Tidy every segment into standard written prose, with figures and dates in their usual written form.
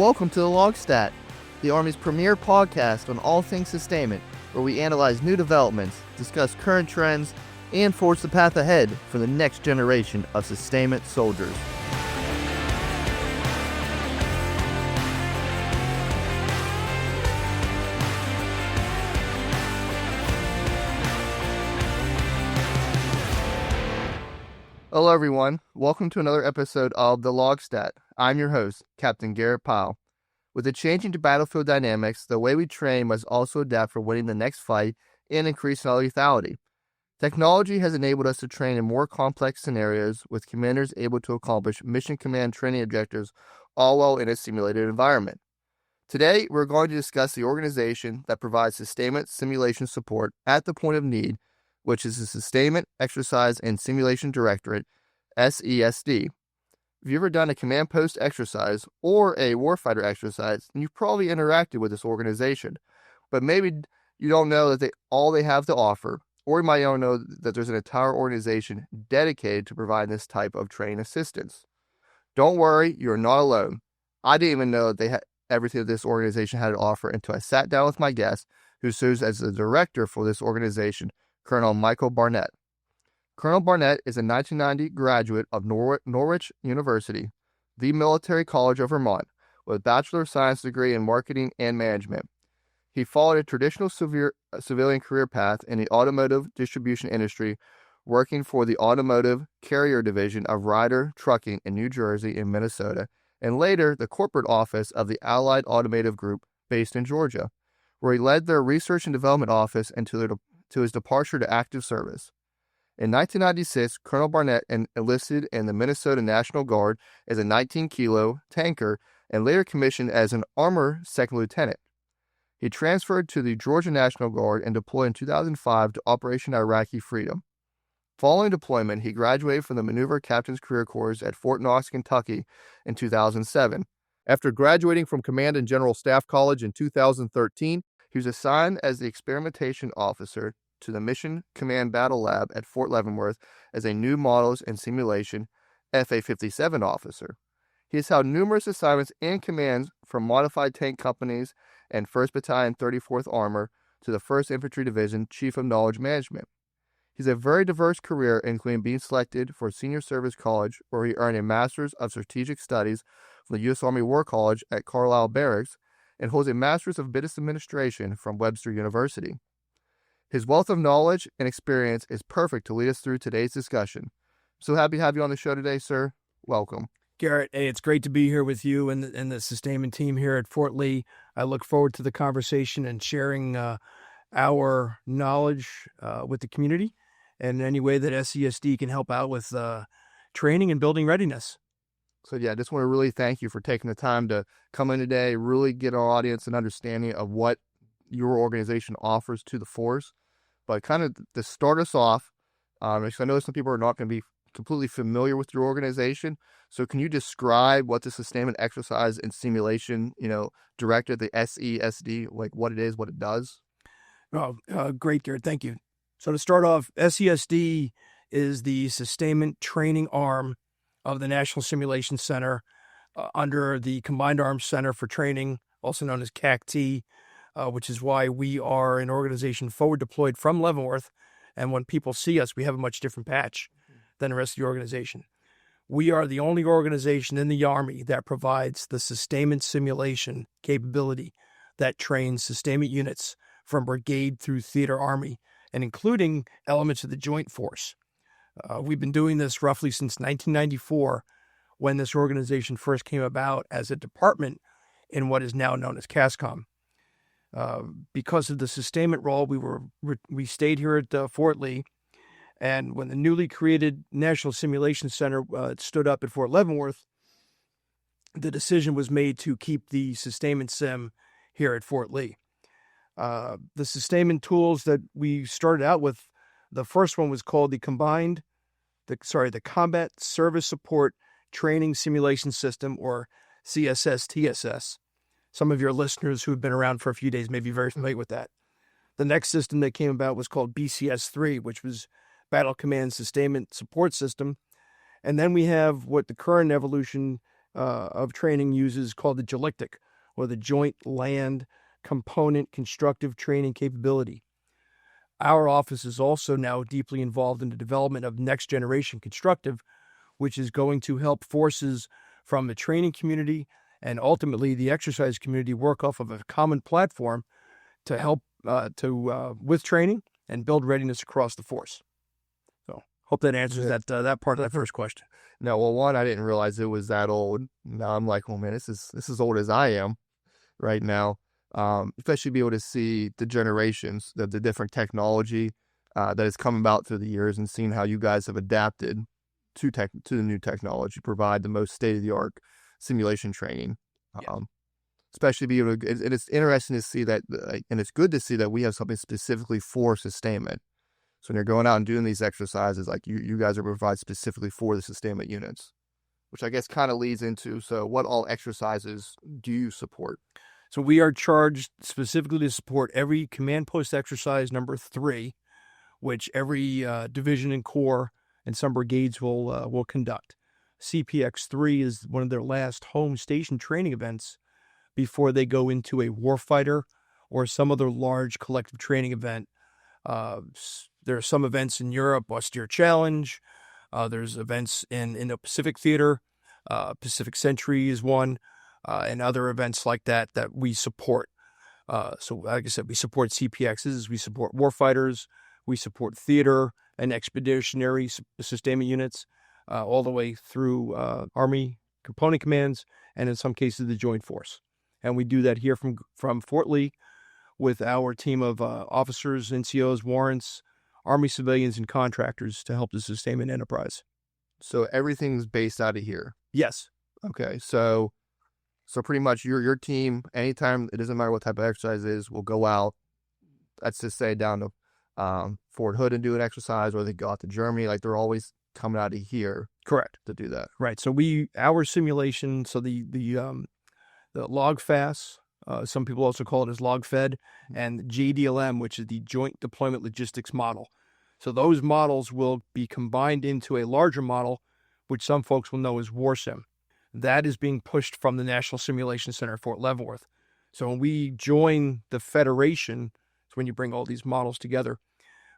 Welcome to the LOGSTAT, the Army's premier podcast on all things sustainment, where we analyze new developments, discuss current trends, and forge the path ahead for the next generation of sustainment soldiers. Hello everyone, welcome to another episode of the LOGSTAT. I'm your host, Captain Garett Pyle. With the changing to battlefield dynamics, the way we train must also adapt for winning the next fight and increasing our lethality. Technology has enabled us to train in more complex scenarios, with commanders able to accomplish mission command training objectives all while in a simulated environment. Today, we're going to discuss the organization that provides sustainment simulation support at the point of need, which is the Sustainment, Exercise, and Simulation Directorate, SESD. If you've ever done a command post exercise or a warfighter exercise, then you've probably interacted with this organization. But maybe you don't know that all they have to offer, or you might not know that there's an entire organization dedicated to provide this type of training assistance. Don't worry, you're not alone. I didn't even know that they had everything that this organization had to offer until I sat down with my guest, who serves as the director for this organization, Colonel Michael Barnett. Colonel Barnett is a 1990 graduate of Norwich University, the military college of Vermont, with a Bachelor of Science degree in Marketing and Management. He followed a traditional civilian career path in the automotive distribution industry, working for the automotive carrier division of Ryder Trucking in New Jersey and Minnesota, and later the corporate office of the Allied Automotive Group based in Georgia, where he led their research and development office until his departure to active service. In 1996, Colonel Barnett enlisted in the Minnesota National Guard as a 19-kilo tanker and later commissioned as an armor second lieutenant. He transferred to the Georgia National Guard and deployed in 2005 to Operation Iraqi Freedom. Following deployment, he graduated from the Maneuver Captain's Career Course at Fort Knox, Kentucky in 2007. After graduating from Command and General Staff College in 2013, he was assigned as the experimentation officer to the Mission Command Battle Lab at Fort Leavenworth as a new models and simulation FA-57 officer. He has held numerous assignments and commands from modified tank companies and 1st Battalion 34th Armor to the 1st Infantry Division Chief of Knowledge Management. He's a very diverse career, including being selected for Senior Service College, where he earned a Master's of Strategic Studies from the U.S. Army War College at Carlisle Barracks, and holds a Master's of Business Administration from Webster University. His wealth of knowledge and experience is perfect to lead us through today's discussion. So happy to have you on the show today, sir. Welcome. Garrett, hey, it's great to be here with you and the Sustainment team here at Fort Lee. I look forward to the conversation and sharing our knowledge with the community and any way that SESD can help out with training and building readiness. So I just want to really thank you for taking the time to come in today, really get our audience an understanding of what your organization offers to the force. But kind of to start us off, because I know some people are not going to be completely familiar with your organization. So can you describe what the Sustainment, Exercise, and Simulation, Directorate, the SESD, like what it is, what it does? Oh, great, Garrett. Thank you. So to start off, SESD is the sustainment training arm of the National Simulation Center under the Combined Arms Center for Training, also known as CACT, which is why we are an organization forward deployed from Leavenworth. And when people see us, we have a much different patch than the rest of the organization. We are the only organization in the Army that provides the sustainment simulation capability that trains sustainment units from brigade through theater army, and including elements of the Joint Force. We've been doing this roughly since 1994, when this organization first came about as a department in what is now known as CASCOM. Because of the sustainment role, we stayed here at Fort Lee, and when the newly created National Simulation Center stood up at Fort Leavenworth, the decision was made to keep the sustainment sim here at Fort Lee. The sustainment tools that we started out with, the first one was called the Combat Service Support Training Simulation System, or CSS-TSS. Some of your listeners who have been around for a few days may be very familiar with that. The next system that came about was called BCS-3, which was Battle Command Sustainment Support System. And then we have what the current evolution of training uses called the JLICTIC, or the Joint Land Component Constructive Training Capability. Our office is also now deeply involved in the development of next generation constructive, which is going to help forces from the training community and ultimately the exercise community work off of a common platform to help with training and build readiness across the force. So hope that answers that part of that first question. No, well, one, I didn't realize it was that old. Now I'm like, well, man, this is old as I am right now. Especially be able to see the generations, the different technology that has come about through the years, and seeing how you guys have adapted to the new technology, provide the most state-of-the-art simulation training. Yeah. Especially be able to, and it's interesting to see that, and it's good to see that we have something specifically for sustainment. So when you're going out and doing these exercises, like you guys are provided specifically for the sustainment units, which I guess kind of leads into, so what all exercises do you support? So we are charged specifically to support every command post exercise number 3, which every division and corps and some brigades will conduct. CPX3 is one of their last home station training events before they go into a warfighter or some other large collective training event. There are some events in Europe, Austere Challenge. There's events in the Pacific Theater. Pacific Century is one, and other events like that we support. So like I said, we support CPXs, we support warfighters, we support theater and expeditionary sustainment units, all the way through Army component commands, and in some cases the Joint Force. And we do that here from Fort Lee with our team of officers, NCOs, warrants, Army civilians, and contractors to help the sustainment enterprise. So everything's based out of here. Yes. Okay. So pretty much your team, anytime, it doesn't matter what type of exercise it is, will go out, let's just say down to Fort Hood and do an exercise, or they go out to Germany. Like, they're always coming out of here. Correct. To do that. Right. So our simulation, so the LOGFAS, some people also call it as LOGFED, and JDLM, which is the Joint Deployment Logistics Model. So those models will be combined into a larger model, which some folks will know as WARSIM. That is being pushed from the National Simulation Center at Fort Leavenworth. So when we join the Federation, it's when you bring all these models together,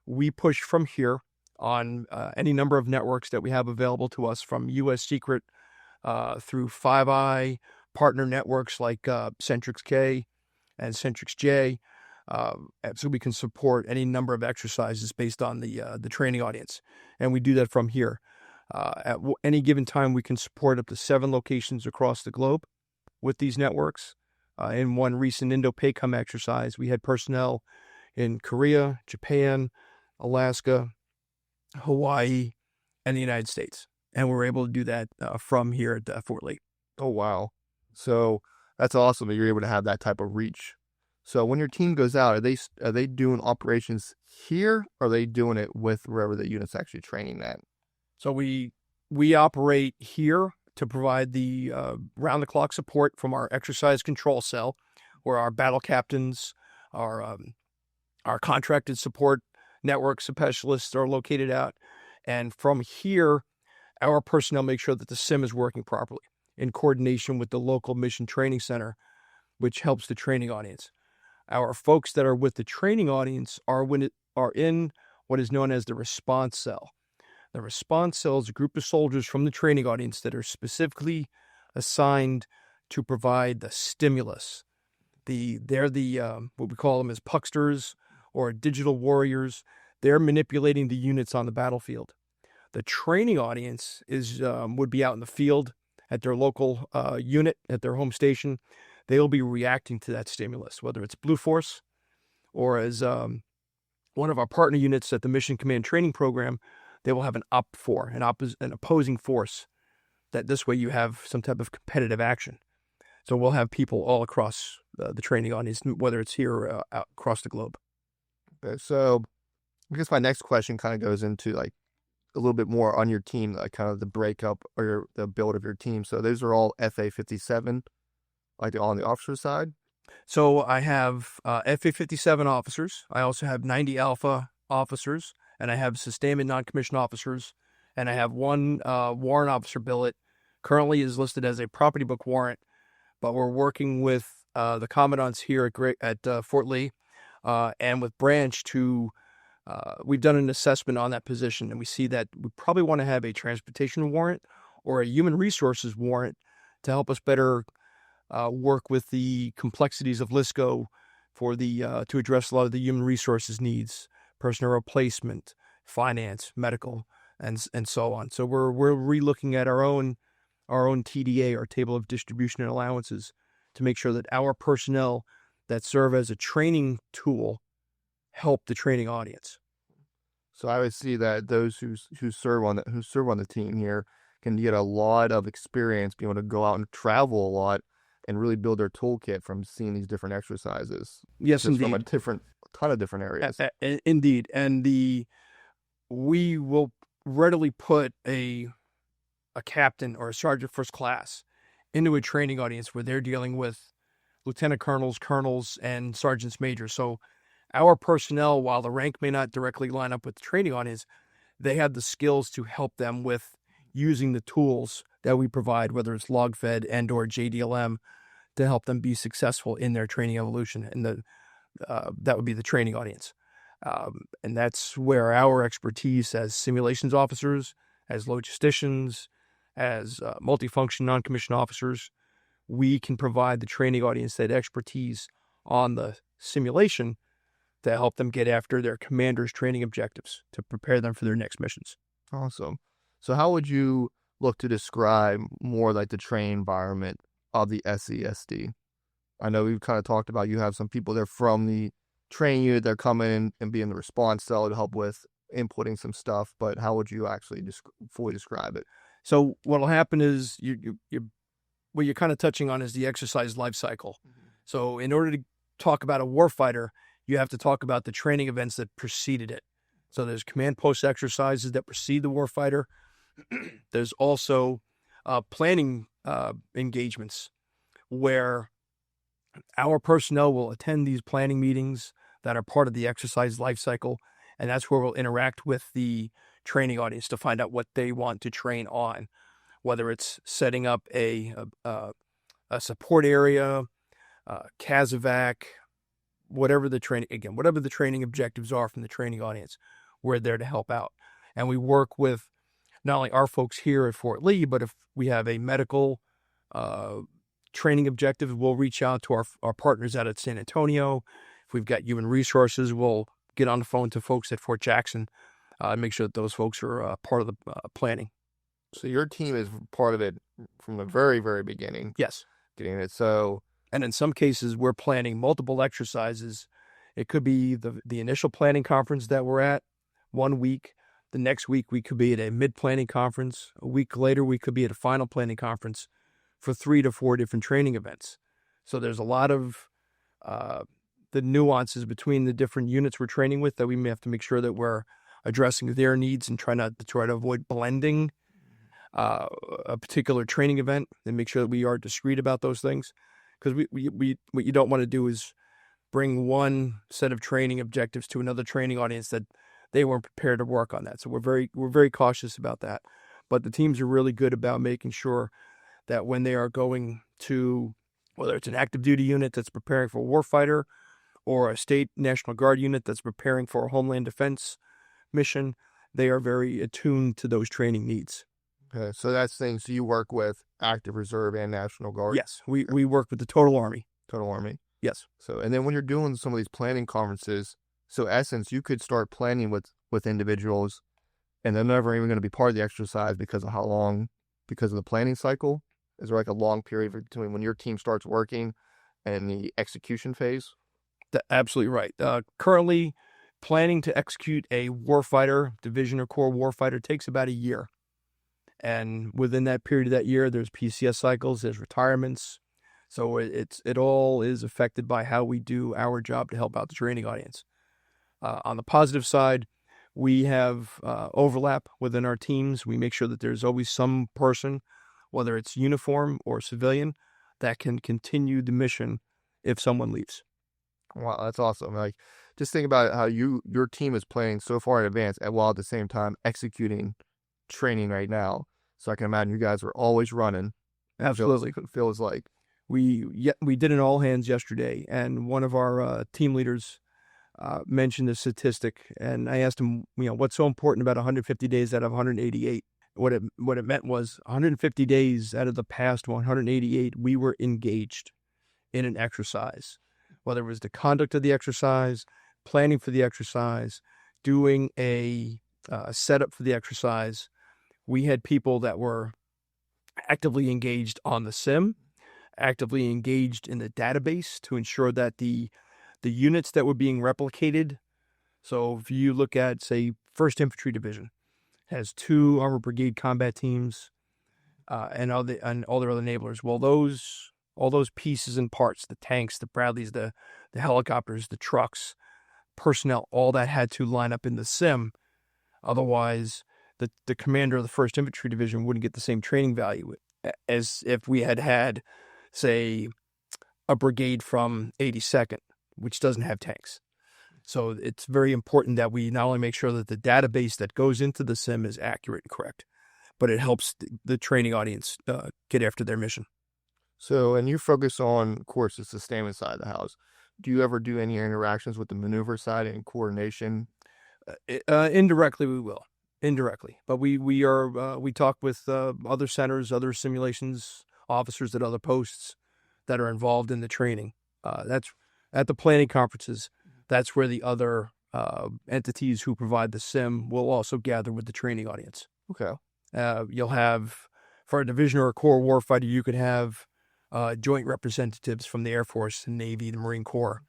we push from here on any number of networks that we have available to us, from U.S. Secret through 5i, partner networks like Centrix K and Centrix J, so we can support any number of exercises based on the training audience. And we do that from here. At any given time, we can support up to 7 locations across the globe with these networks. In one recent Indo-PACOM exercise, we had personnel in Korea, Japan, Alaska, Hawaii, and the United States. And we're able to do that from here at Fort Lee. Oh, wow. So that's awesome that you're able to have that type of reach. So when your team goes out, are they doing operations here, or are they doing it with wherever the unit's actually training at? So we operate here to provide the round-the-clock support from our exercise control cell, where our battle captains, our contracted support network specialists are located out. And from here, our personnel make sure that the sim is working properly in coordination with the local mission training center, which helps the training audience. Our folks that are with the training audience are in what is known as the response cell. The response cell is a group of soldiers from the training audience that are specifically assigned to provide the stimulus. They're what we call them as pucksters or digital warriors. They're manipulating the units on the battlefield. The training audience would be out in the field at their local unit, at their home station. They'll be reacting to that stimulus, whether it's Blue Force or as one of our partner units at the Mission Command Training Program, they will have an an opposing force, that this way you have some type of competitive action. So we'll have people all across the training audience, whether it's here or out across the globe. Okay, so I guess my next question kind of goes into like a little bit more on your team, like kind of the breakup or the build of your team. So those are all FA-57, like on the officer side? So I have FA-57 officers. I also have 90 Alpha officers, and I have sustainment non-commissioned officers, and I have one warrant officer billet currently is listed as a property book warrant, but we're working with the commandants here at Fort Lee and with Branch to we've done an assessment on that position, and we see that we probably want to have a transportation warrant or a human resources warrant to help us better work with the complexities of LISCO for to address a lot of the human resources needs, personnel replacement, finance, medical, and so on. So we're relooking at our own TDA, our table of distribution and allowances, to make sure that our personnel that serve as a training tool help the training audience. So I would see that those who serve on the team here can get a lot of experience, being able to go out and travel a lot and really build their toolkit from seeing these different exercises. Yes, just indeed. From a ton of different areas. Indeed. And we will readily put a captain or a sergeant first class into a training audience where they're dealing with lieutenant colonels, and sergeants major. So our personnel, while the rank may not directly line up with the training audience, they have the skills to help them with using the tools that we provide, whether it's LogFed and or JDLM, to help them be successful in their training evolution. And that would be the training audience. And that's where our expertise as simulations officers, as logisticians, as multifunction non-commissioned officers, we can provide the training audience that expertise on the simulation to help them get after their commander's training objectives to prepare them for their next missions. Awesome. So how would you look to describe more like the training environment of the SESD? I know we've kind of talked about you have some people there from the training unit that come in and be in the response cell to help with inputting some stuff, but how would you actually fully describe it? So what'll happen is what you're kind of touching on is the exercise life cycle. Mm-hmm. So in order to talk about a warfighter, you have to talk about the training events that preceded it. So there's command post exercises that precede the warfighter. There's also planning engagements where our personnel will attend these planning meetings that are part of the exercise life cycle, and that's where we'll interact with the training audience to find out what they want to train on, whether it's setting up a support area, CASEVAC, whatever the training objectives are from the training audience, we're there to help out. And we work with not only our folks here at Fort Lee, but if we have a medical training objective, we'll reach out to our partners out at San Antonio. If we've got human resources, we'll get on the phone to folks at Fort Jackson and make sure that those folks are part of the planning. So your team is part of it from the very, very beginning. Yes. Getting it. So, and in some cases, we're planning multiple exercises. It could be the initial planning conference that we're at 1 week. The next week, we could be at a mid-planning conference. A week later, we could be at a final planning conference for 3 to 4 different training events. So there's a lot of the nuances between the different units we're training with that we may have to make sure that we're addressing their needs and try to avoid blending a particular training event, and make sure that we are discreet about those things. Because we what you don't want to do is bring one set of training objectives to another training audience that they weren't prepared to work on that. So we're very cautious about that. But the teams are really good about making sure that when they are going to, whether it's an active duty unit that's preparing for a warfighter or a state National Guard unit that's preparing for a Homeland Defense mission, they are very attuned to those training needs. Okay, so that's things. So you work with active reserve and National Guard? Yes, we work with the Total Army. Total Army? Yes. So, and then when you're doing some of these planning conferences, so essence, you could start planning with individuals and they're never even going to be part of the exercise because of the planning cycle? Is there like a long period between when your team starts working and the execution phase? Absolutely right. Currently, planning to execute a warfighter, division or corps warfighter, takes about a year. And within that period of that year, there's PCS cycles, there's retirements. So it all is affected by how we do our job to help out the training audience. On the positive side, we have overlap within our teams. We make sure that there's always some person, whether it's uniform or civilian, that can continue the mission if someone leaves. Wow, that's awesome. Like, just think about how your team is playing so far in advance, while at the same time executing training right now. So I can imagine you guys were always running. Absolutely. Feels like. We did an all hands yesterday, and one of our team leaders mentioned a statistic, and I asked him, what's so important about 150 days out of 188? What it meant was 150 days out of the past 188, we were engaged in an exercise, whether it was the conduct of the exercise, planning for the exercise, doing a setup for the exercise. We had people that were actively engaged on the sim, actively engaged in the database to ensure that the units that were being replicated. So if you look at, say, 1st Infantry Division has 2 Armored Brigade combat teams and all their other enablers. Well, all those pieces and parts, the tanks, the Bradleys, the helicopters, the trucks, personnel, all that had to line up in the sim. Otherwise, the commander of the 1st Infantry Division wouldn't get the same training value as if we had, say, a brigade from 82nd, which doesn't have tanks. So it's very important that we not only make sure that the database that goes into the sim is accurate and correct, but it helps the training audience get after their mission. So, and you focus on, of course, the sustainment side of the house. Do you ever do any interactions with the maneuver side and coordination? Indirectly, we will. Indirectly, but we talk with other centers, other simulations officers at other posts that are involved in the training. That's at the planning conferences. That's where the other entities who provide the sim will also gather with the training audience. Okay. You'll have, for a division or a corps warfighter, you could have joint representatives from the Air Force, the Navy, the Marine Corps,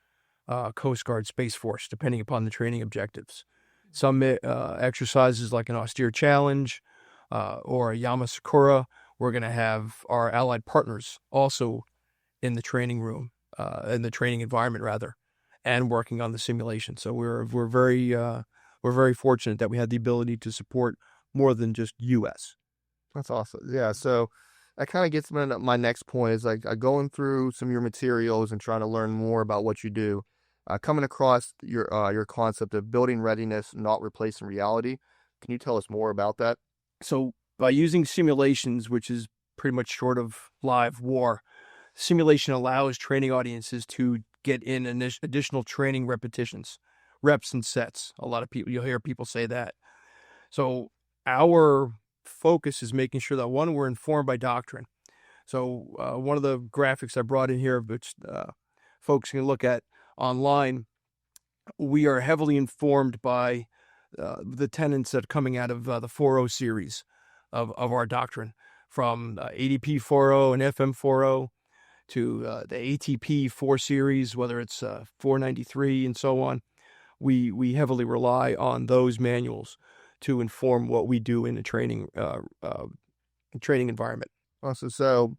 Coast Guard, Space Force, depending upon the training objectives. Some exercises like an austere challenge or a Yamasakura, we're going to have our allied partners also in the training room, in the training environment rather, and working on the simulation. So we're very fortunate that we had the ability to support more than just U.S. That's awesome. Yeah. So that kind of gets me to my next point is like going through some of your materials and trying to learn more about what you do. Coming across your concept of building readiness, not replacing reality. Can you tell us more about that? So by using simulations, which is pretty much short of live war, simulation allows training audiences to get in additional training repetitions, reps and sets. A lot of people, you'll hear people say that. So our focus is making sure that, one, we're informed by doctrine. So one of the graphics I brought in here, which folks can look at online, we are heavily informed by the tenets that are coming out of the 4.0 series of our doctrine, from ADP 4.0 and FM 4.0 to the ATP 4 series, whether it's 493 and so on. We heavily rely on those manuals to inform what we do in a training environment. Awesome. So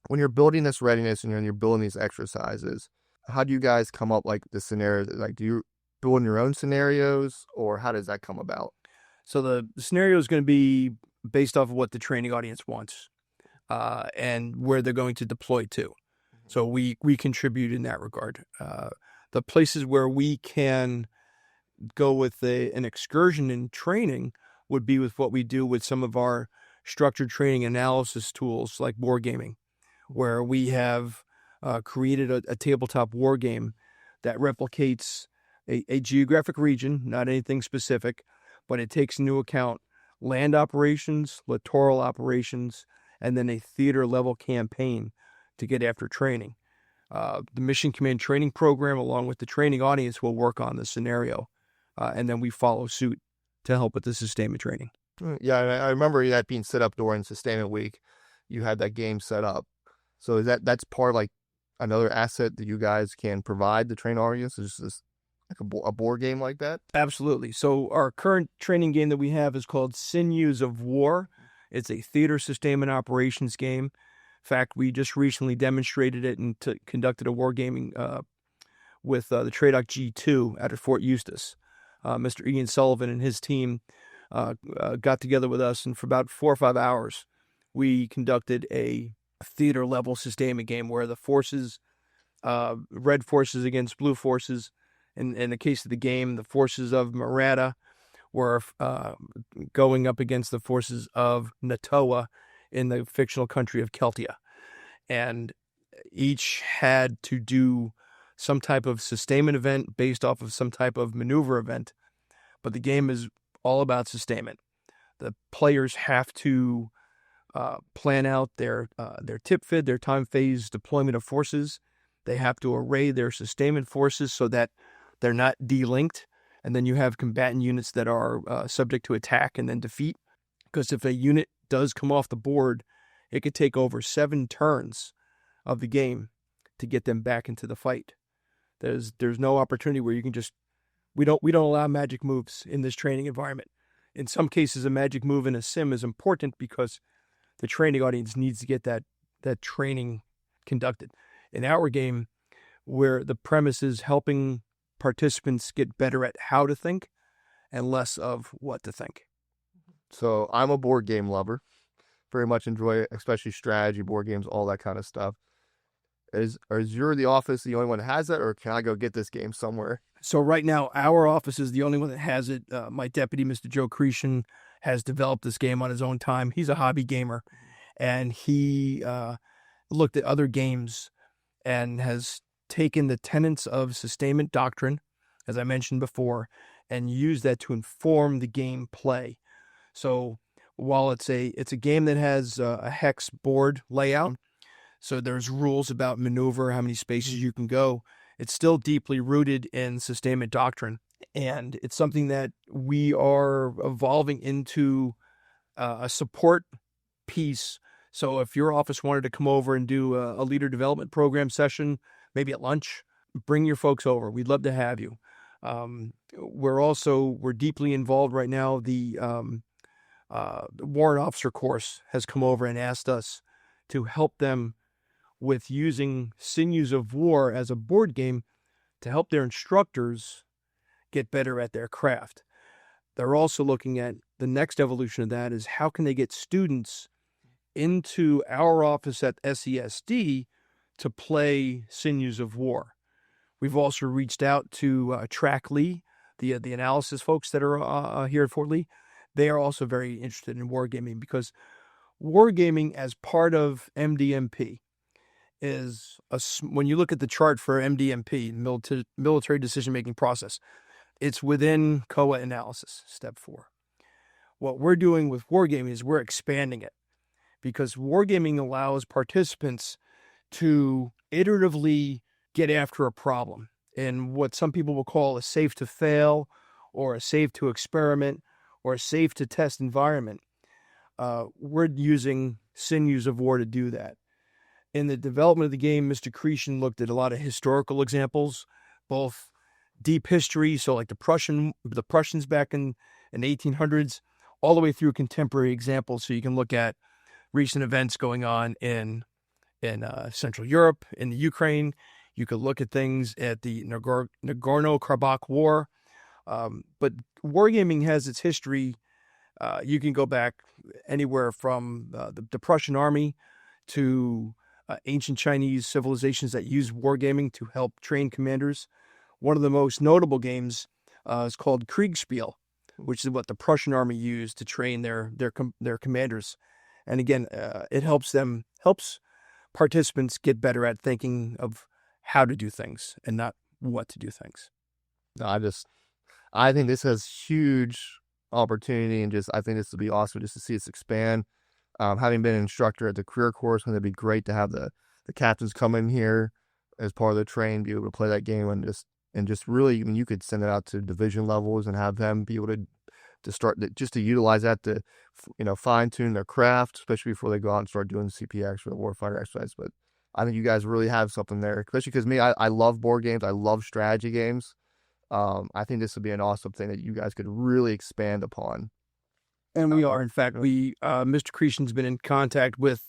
when you're building this readiness and you're building these exercises, how do you guys come up like the scenario? Like, do you build your own scenarios, or how does that come about? So the scenario is going to be based off of what the training audience wants and where they're going to deploy to. So we contribute in that regard. The places where we can go with an excursion in training would be with what we do with some of our structured training analysis tools like wargaming, where we have created a tabletop war game that replicates a geographic region, not anything specific, but it takes into account land operations, littoral operations, and then a theater level campaign to get after training. The Mission Command training program, along with the training audience, will work on the scenario, and then we follow suit to help with the sustainment training. Yeah, I remember that being set up during Sustainment Week. You had that game set up. So that's part of like another asset that you guys can provide the train audience? Is this like a board game like that? Absolutely. So our current training game that we have is called Sinews of War. It's a theater sustainment operations game. In fact, we just recently demonstrated it and conducted a wargaming with the TRADOC G2 out at Fort Eustis. Mr. Ian Sullivan and his team got together with us, and for about 4 or 5 hours, we conducted a theater-level sustainment game where the forces, red forces against blue forces, in the case of the game, the forces of Murata were going up against the forces of Natoa in the fictional country of Celtia. And each had to do some type of sustainment event based off of some type of maneuver event. But the game is all about sustainment. The players have to plan out their tip fid, their time phase deployment of forces. They have to array their sustainment forces so that they're not delinked. And then you have combatant units that are subject to attack and then defeat. Because if a unit does come off the board, it could take over 7 turns of the game to get them back into the fight. There's no opportunity where you can just we don't allow magic moves in this training environment. In some cases, a magic move in a sim is important because the training audience needs to get that training conducted. In our game, where the premise is helping participants get better at how to think and less of what to think. So I'm a board game lover. Very much enjoy it, especially strategy, board games, all that kind of stuff. Is the office the only one that has that, or can I go get this game somewhere? So right now, our office is the only one that has it. My deputy, Mr. Joe Cretion, has developed this game on his own time. He's a hobby gamer, and he looked at other games and has taken the tenets of sustainment doctrine, as I mentioned before, and used that to inform the game play. So while it's a game that has a hex board layout, so there's rules about maneuver, how many spaces you can go, it's still deeply rooted in sustainment doctrine. And it's something that we are evolving into a support piece. So if your office wanted to come over and do a leader development program session, maybe at lunch, bring your folks over. We'd love to have you. We're deeply involved right now. The warrant officer course has come over and asked us to help them with using Sinews of War as a board game to help their instructors get better at their craft. They're also looking at the next evolution of that is how can they get students into our office at SESD to play Sinews of War. We've also reached out to Track Lee, the analysis folks that are here at Fort Lee. They are also very interested in wargaming because wargaming as part of MDMP is, when you look at the chart for MDMP, military decision-making process, it's within COA analysis, step 4. What we're doing with wargaming is we're expanding it because wargaming allows participants to iteratively get after a problem in what some people will call a safe to fail or a safe to experiment or a safe to test environment. We're using Sinews of War to do that. In the development of the game, Mr. Cretion looked at a lot of historical examples, both deep history, so like the Prussians back in the 1800s, all the way through contemporary examples. So you can look at recent events going on in Central Europe, in the Ukraine. You could look at things at the Nagorno-Karabakh War. But wargaming has its history. You can go back anywhere from the Prussian army to ancient Chinese civilizations that use wargaming to help train commanders. One of the most notable games is called Kriegspiel, which is what the Prussian army used to train their commanders. And again, it helps participants get better at thinking of how to do things and not what to do things. I think this has huge opportunity, and I think this would be awesome just to see us expand. Having been an instructor at the career course, it'd be great to have the captains come in here as part of the train, be able to play that game and just really, I mean, you could send it out to division levels and have them be able to start just to utilize that to, fine tune their craft, especially before they go out and start doing CPX or the warfighter exercise. But I think you guys really have something there, especially because me, I love board games. I love strategy games. I think this would be an awesome thing that you guys could really expand upon. And we are. In fact, Mr. Cretion's been in contact with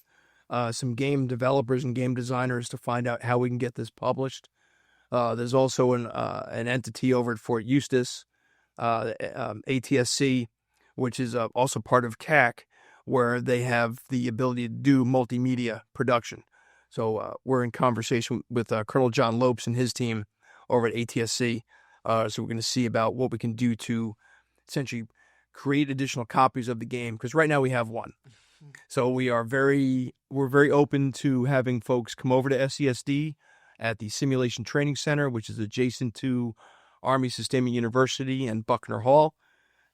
some game developers and game designers to find out how we can get this published. There's also an entity over at Fort Eustis, ATSC, which is also part of CAC, where they have the ability to do multimedia production. So we're in conversation with Colonel John Lopes and his team over at ATSC. So we're going to see about what we can do to essentially create additional copies of the game, because right now we have one. So we're very open to having folks come over to SESD at the Simulation Training Center, which is adjacent to Army Sustainment University and Buckner Hall.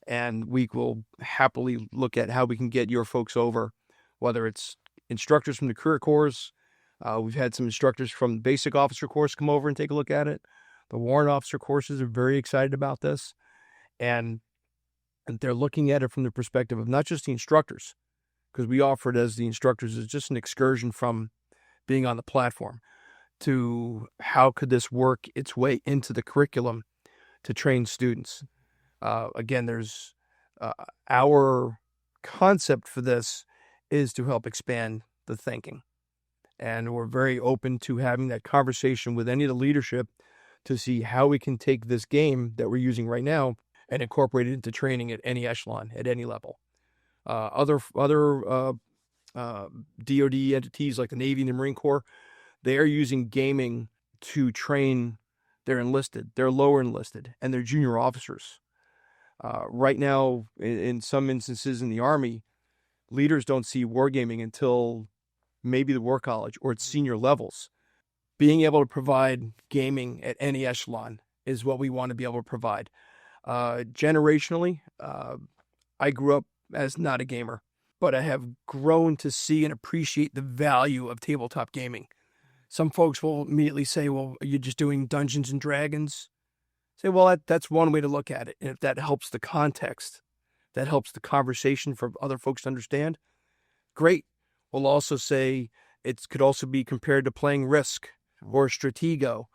And we will happily look at how we can get your folks over, whether it's instructors from the career course. We've had some instructors from the basic officer course come over and take a look at it. The warrant officer courses are very excited about this. And they're looking at it from the perspective of not just the instructors, because we offer it as the instructors as just an excursion from being on the platform to how could this work its way into the curriculum to train students. Again, there's our concept for this is to help expand the thinking. And we're very open to having that conversation with any of the leadership to see how we can take this game that we're using right now and incorporate it into training at any echelon, at any level. Other DoD entities like the Navy and the Marine Corps, they are using gaming to train their enlisted, their lower enlisted, and their junior officers. Right now, in some instances in the Army, leaders don't see wargaming until maybe the War College or its senior levels. Being able to provide gaming at any echelon is what we want to be able to provide. Generationally, I grew up as not a gamer, but I have grown to see and appreciate the value of tabletop gaming. Some folks will immediately say, well, are you just doing Dungeons and Dragons? Say, well, that's one way to look at it. And if that helps the context, that helps the conversation for other folks to understand, great. We'll also say it could also be compared to playing Risk or Stratego.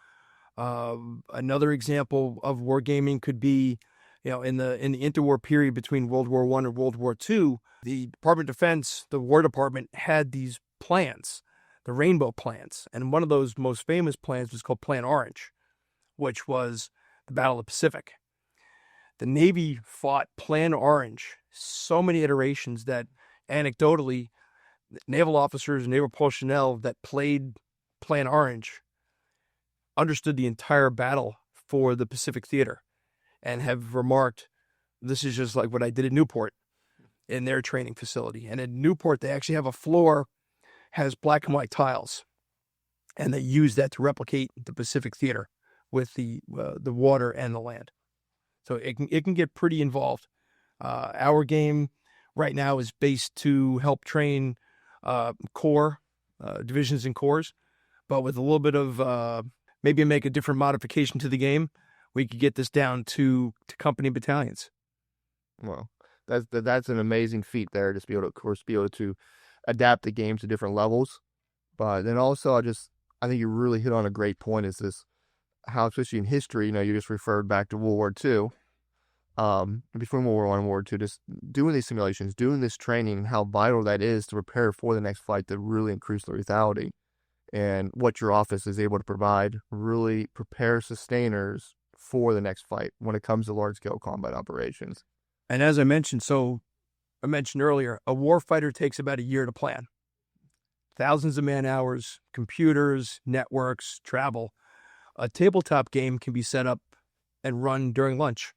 Another example of wargaming could be, in the interwar period between World War I and World War II, the Department of Defense, the War Department, had these plans, the Rainbow Plans. And one of those most famous plans was called Plan Orange, which was the Battle of the Pacific. The Navy fought Plan Orange so many iterations that anecdotally, naval officers and naval personnel that played Plan Orange understood the entire battle for the Pacific Theater and have remarked, this is just like what I did at Newport in their training facility. And at Newport, they actually have a floor, has black and white tiles, and they use that to replicate the Pacific Theater with the water and the land. So it can get pretty involved. Our game right now is based to help train corps, divisions and corps, but with a little bit of maybe make a different modification to the game, we could get this down to company battalions. Well, that's an amazing feat there, just be able to, of course, be able to adapt the game to different levels. But then also, I think you really hit on a great point, is this, how, especially in history, you just referred back to World War II, between World War I and World War II, just doing these simulations, doing this training, how vital that is to prepare for the next fight to really increase the lethality. And what your office is able to provide really prepare sustainers for the next fight when it comes to large-scale combat operations. And as I mentioned earlier, a warfighter takes about a year to plan. Thousands of man-hours, computers, networks, travel. A tabletop game can be set up and run during lunch.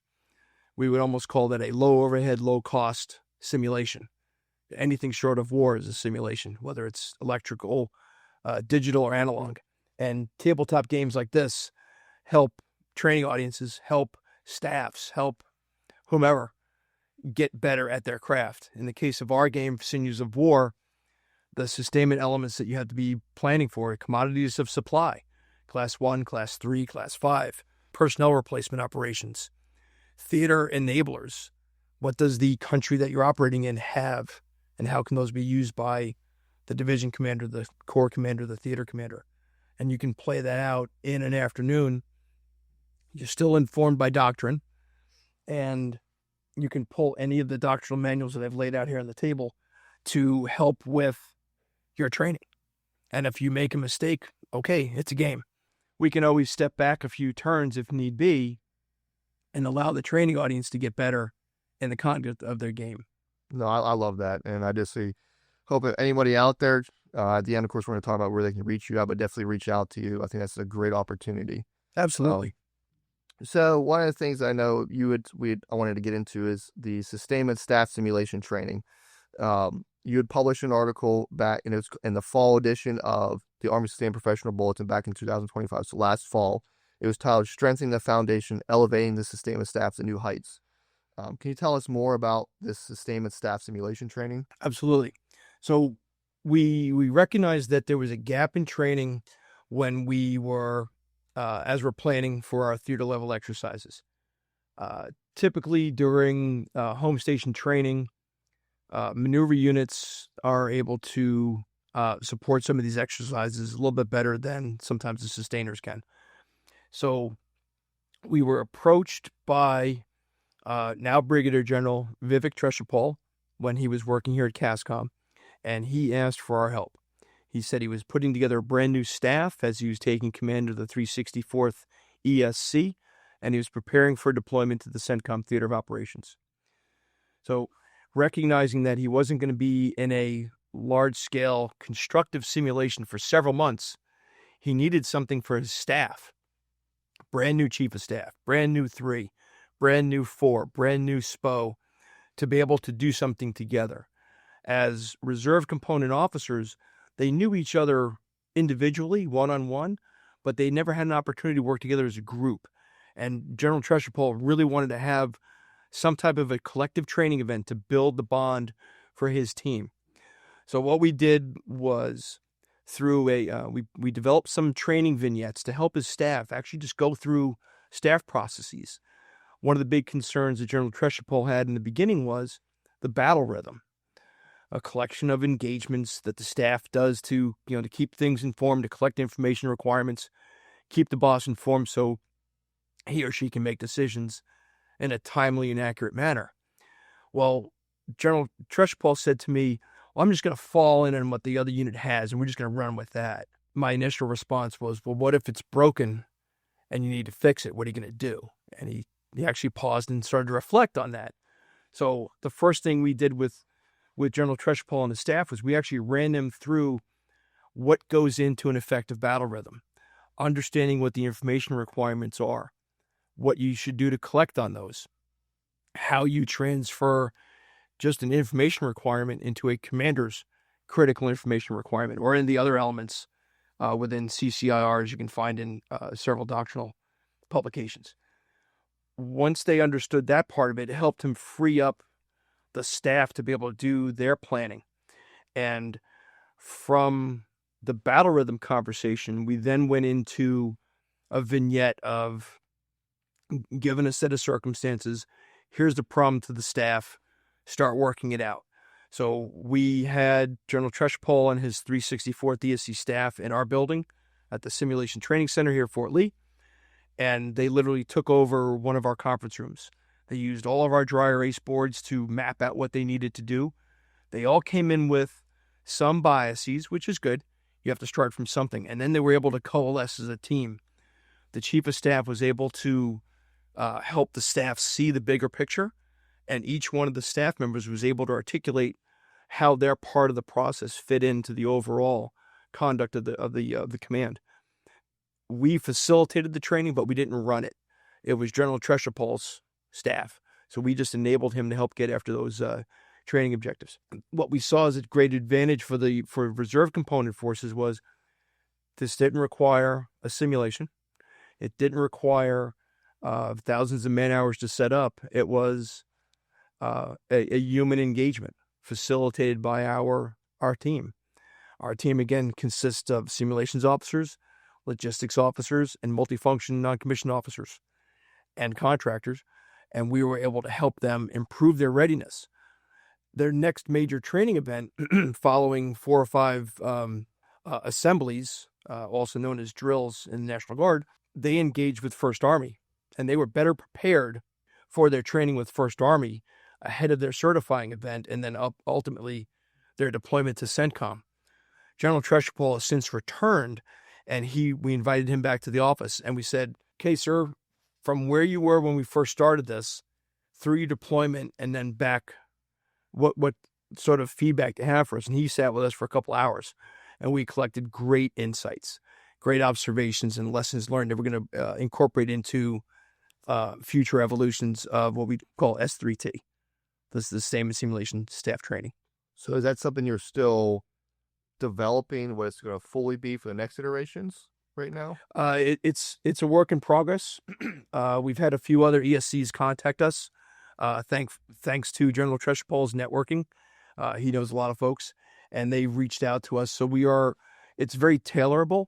We would almost call that a low-overhead, low-cost simulation. Anything short of war is a simulation, whether it's electrical, digital, or analog. And tabletop games like this help training audiences, help staffs, help whomever get better at their craft. In the case of our game, Sinews of War, the sustainment elements that you have to be planning for, commodities of supply, Class 1, Class 3, Class 5, personnel replacement operations, theater enablers. What does the country that you're operating in have, and how can those be used by the division commander, the corps commander, the theater commander? And you can play that out in an afternoon. You're still informed by doctrine, and you can pull any of the doctrinal manuals that I've laid out here on the table to help with your training. And if you make a mistake, okay, it's a game. We can always step back a few turns if need be and allow the training audience to get better in the conduct of their game. No, I love that. And I just hope that anybody out there, at the end, of course, we're going to talk about where they can reach you out, but definitely reach out to you. I think that's a great opportunity. Absolutely. So one of the things I know I wanted to get into is the sustainment staff simulation training. You had published an article back in the fall edition of the Army Sustainment Professional Bulletin back in 2025, so last fall. It was titled "Strengthening the Foundation, Elevating the Sustainment Staff to New Heights." Can you tell us more about this sustainment staff simulation training? Absolutely. So we recognized that there was a gap in training when we were, as we're planning for our theater level exercises. Typically during home station training, maneuver units are able to support some of these exercises a little bit better than sometimes the sustainers can. So we were approached by now Brigadier General Vivek Treshapal when he was working here at CASCOM, and he asked for our help. He said he was putting together a brand new staff as he was taking command of the 364th ESC, and he was preparing for deployment to the CENTCOM Theater of Operations. So recognizing that he wasn't going to be in a large-scale constructive simulation for several months, he needed something for his staff. Brand new chief of staff, brand new 3, brand new 4, brand new SPO, to be able to do something together. As reserve component officers, they knew each other individually, one-on-one, but they never had an opportunity to work together as a group. And General Treshapal really wanted to have some type of a collective training event to build the bond for his team. So what we did was through we developed some training vignettes to help his staff actually just go through staff processes. One of the big concerns that General Treshapal had in the beginning was the battle rhythm, a collection of engagements that the staff does to keep things informed, to collect information requirements, keep the boss informed so he or she can make decisions in a timely and accurate manner. Well, General Treshapal said to me, well, I'm just going to fall in on what the other unit has, and we're just going to run with that. My initial response was, well, what if it's broken and you need to fix it? What are you going to do? And he actually paused and started to reflect on that. So the first thing we did with General Treshapal and his staff was we actually ran them through what goes into an effective battle rhythm, understanding what the information requirements are, what you should do to collect on those, how you transfer just an information requirement into a commander's critical information requirement, or in the other elements within CCIRs you can find in several doctrinal publications. Once they understood that part of it, it helped him free up the staff to be able to do their planning. And from the battle rhythm conversation, we then went into a vignette of, given a set of circumstances, here's the problem to the staff, start working it out. So we had General Treshapal and his 364th ESC staff in our building at the Simulation Training Center here at Fort Lee, and they literally took over one of our conference rooms. They used all of our dry erase boards to map out what they needed to do. They all came in with some biases, which is good. You have to start from something. And then they were able to coalesce as a team. The chief of staff was able to help the staff see the bigger picture, and each one of the staff members was able to articulate how their part of the process fit into the overall conduct of the command. We facilitated the training, but we didn't run it. It was General Treshapal's staff, so we just enabled him to help get after those training objectives. What we saw as a great advantage for reserve component forces was this didn't require a simulation. It didn't require thousands of man hours to set up. It was a human engagement facilitated by our team. Our team, again, consists of simulations officers, logistics officers, and multifunction non-commissioned officers and contractors, and we were able to help them improve their readiness. Their next major training event, following 4 or 5 assemblies, also known as drills in the National Guard, they engaged with First Army, and they were better prepared for their training with First Army ahead of their certifying event, and then ultimately their deployment to CENTCOM. General Treshapal has since returned, and we invited him back to the office, and we said, okay, sir, from where you were when we first started this, through your deployment and then back, what sort of feedback to have for us? And he sat with us for a couple hours, and we collected great insights, great observations, and lessons learned that we're going to incorporate into future evolutions of what we call S3T. This is the Sustainment Simulation Staff Training. So is that something you're still developing, what it's going to fully be for the next iterations right now? It's a work in progress. We've had a few other ESCs contact us. Thanks to General Treshapol's networking. He knows a lot of folks, and they've reached out to us. So it's very tailorable.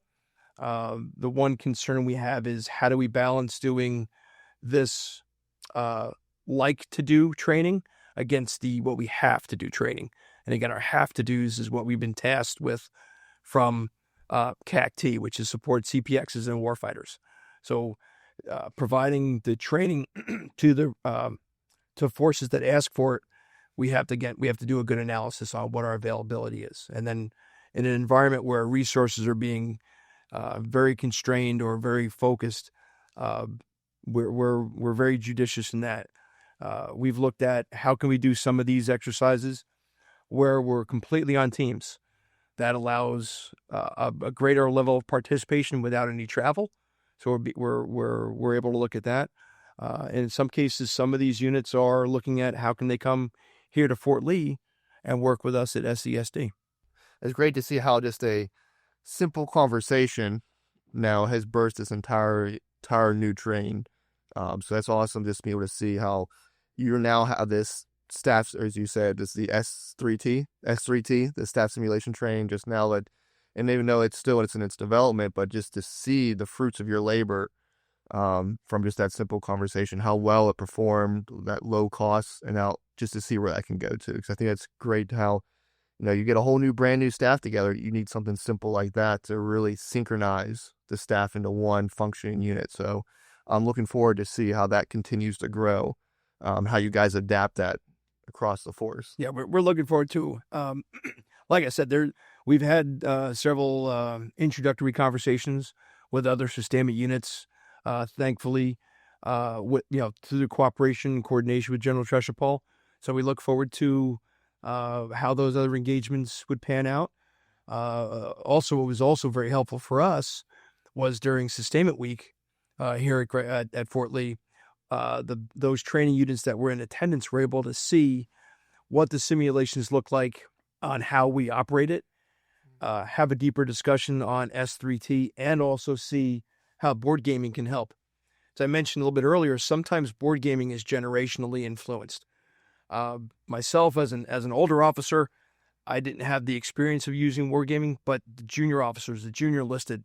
The one concern we have is how do we balance doing this like to do training against what we have to do training. And again, our have to do's is what we've been tasked with from CACT, which is support CPXs and warfighters. So providing the training to forces that ask for it, we have to do a good analysis on what our availability is. And then in an environment where resources are being very constrained or very focused, we're very judicious in that. We've looked at how can we do some of these exercises where we're completely on teams. That allows a greater level of participation without any travel. So we're able to look at that. And in some cases, some of these units are looking at how can they come here to Fort Lee and work with us at SESD. It's great to see how just a simple conversation now has birthed this entire new train. So that's awesome just to be able to see how you now have this staff, as you said, this is the S3T, the staff simulation training, just now that, and even though it's in its development, but just to see the fruits of your labor from just that simple conversation, how well it performed, that low cost, and now just to see where that can go to. Because I think that's great how, you get a whole brand new staff together. You need something simple like that to really synchronize the staff into one functioning unit. So I'm looking forward to see how that continues to grow, how you guys adapt that across the force. Yeah, we're looking forward to. Like I said, we've had several introductory conversations with other sustainment units. Thankfully, through the cooperation and coordination with General Treshapol. So we look forward to how those other engagements would pan out. Also, what was also very helpful for us was during Sustainment Week here at Fort Lee. Those training units that were in attendance were able to see what the simulations look like on how we operate it, have a deeper discussion on S3T, and also see how board gaming can help. As I mentioned a little bit earlier, sometimes board gaming is generationally influenced. Myself, as an older officer, I didn't have the experience of using wargaming, but the junior officers, the junior listed,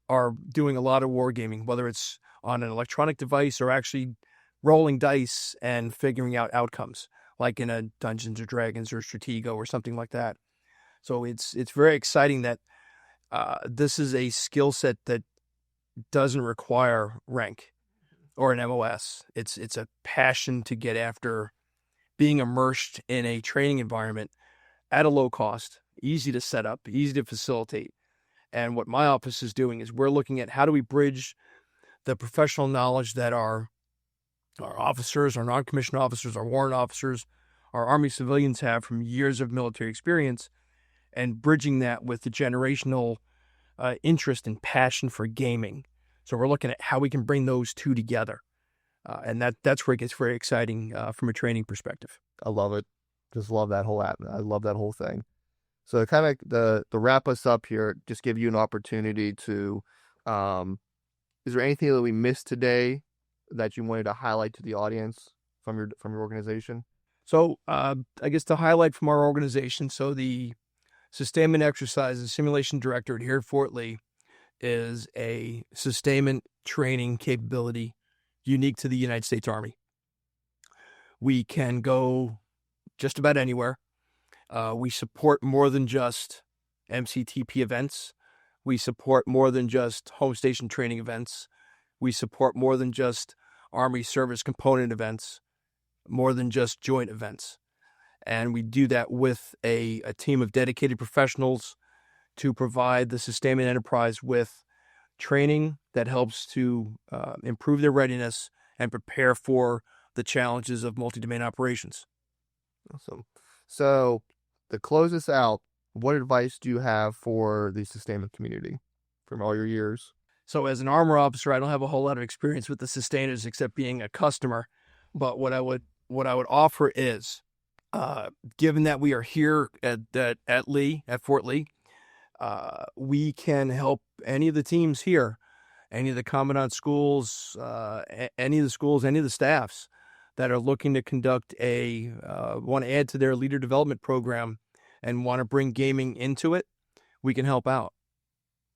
are doing a lot of wargaming, whether it's on an electronic device or actually rolling dice and figuring out outcomes, like in a Dungeons or Dragons or Stratego or something like that. So it's very exciting that this is a skill set that doesn't require rank or an MOS. It's a passion to get after being immersed in a training environment at a low cost, easy to set up, easy to facilitate. And what my office is doing is we're looking at how do we bridge the professional knowledge that our officers, our non-commissioned officers, our warrant officers, our Army civilians have from years of military experience, and bridging that with the generational interest and passion for gaming. So we're looking at how we can bring those two together. And that's where it gets very exciting from a training perspective. I love it. Just love that whole app. I love that whole thing. So kind of to wrap us up here, just give you an opportunity to, is there anything that we missed today that you wanted to highlight to the audience from your organization? So I guess to highlight from our organization, so the Sustainment Exercises Simulation Directorate here at Fort Lee is a sustainment training capability unique to the United States Army. We can go just about anywhere. We support more than just MCTP events. We support more than just home station training events. We support more than just Army service component events, more than just joint events. And we do that with a team of dedicated professionals to provide the sustainment enterprise with training that helps to improve their readiness and prepare for the challenges of multi-domain operations. Awesome. So to close this out, what advice do you have for the sustainment community from all your years? So as an armor officer, I don't have a whole lot of experience with the sustainers except being a customer. But what I would offer is, given that we are here at Fort Lee, we can help any of the teams here, any of the commandant schools, any of the staffs that are looking to conduct want to add to their leader development program and want to bring gaming into it. We can help out.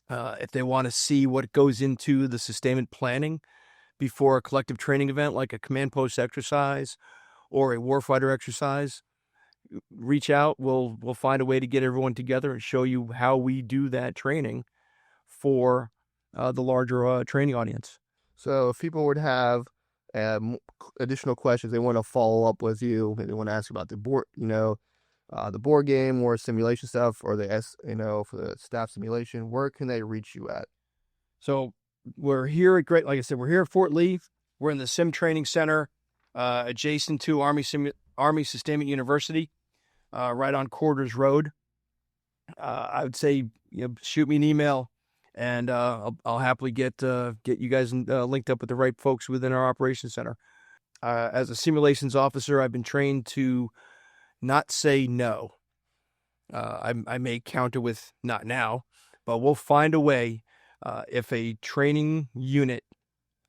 If they want to see what goes into the sustainment planning before a collective training event like a command post exercise or a warfighter exercise, reach out. We'll find a way to get everyone together and show you how we do that training for the larger training audience. So if people would have additional questions, they want to follow up with you, they want to ask about the board, the board game or simulation stuff, or the for the staff simulation, where can they reach you at? So we're here at like I said, we're here at Fort Lee. We're in the Sim Training Center, adjacent to Army Sustainment University, right on Quarters Road. I would say, shoot me an email, and I'll happily get you guys linked up with the right folks within our operations center. As a simulations officer, I've been trained to not say no. I may counter with not now, but we'll find a way. If a training unit,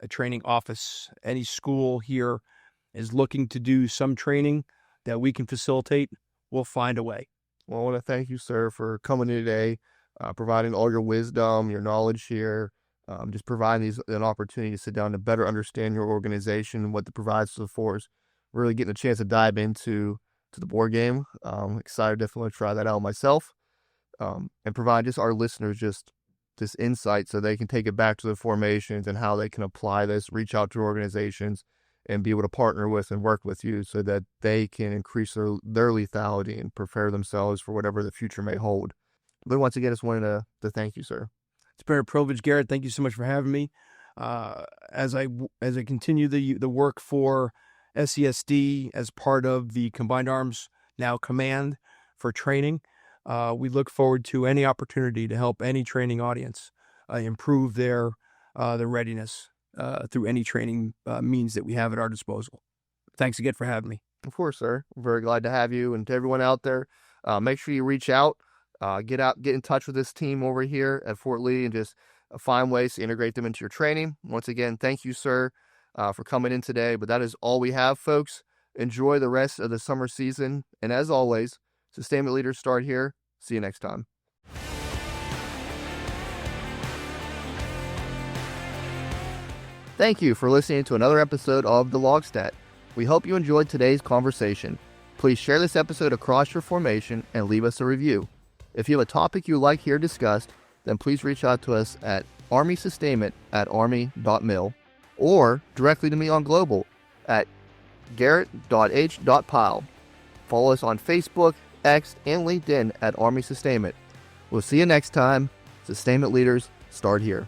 a training office, any school here is looking to do some training that we can facilitate, we'll find a way. Well, I want to thank you, sir, for coming in today, providing all your wisdom, your knowledge here, just providing an opportunity to sit down to better understand your organization and what it provides to the force. Really getting a chance to dive into the board game. Excited, definitely to try that out myself, and provide just our listeners just this insight so they can take it back to the formations and how they can apply this, reach out to organizations, and be able to partner with and work with you so that they can increase their lethality and prepare themselves for whatever the future may hold. But once again, just wanted to thank you, sir. It's been a privilege, Garrett. Thank you so much for having me. As I continue the work for SESD as part of the Combined Arms now Command for training, we look forward to any opportunity to help any training audience improve their readiness through any training means that we have at our disposal. Thanks again for having me. Of course, sir. We're very glad to have you. And to everyone out there, make sure you reach out, get in touch with this team over here at Fort Lee, and just find ways to integrate them into your training. Once again, thank you, sir, for coming in today. But that is all we have, folks. Enjoy the rest of the summer season. And as always, Sustainment leaders start here. See you next time. Thank you for listening to another episode of the LOGSTAT. We hope you enjoyed today's conversation. Please share this episode across your formation and leave us a review. If you have a topic you'd like here discussed, then please reach out to us at armysustainment@army.mil or directly to me on Global at garett.h.pyle. Follow us on Facebook, X, and LinkedIn at Army Sustainment. We'll see you next time. Sustainment leaders start here.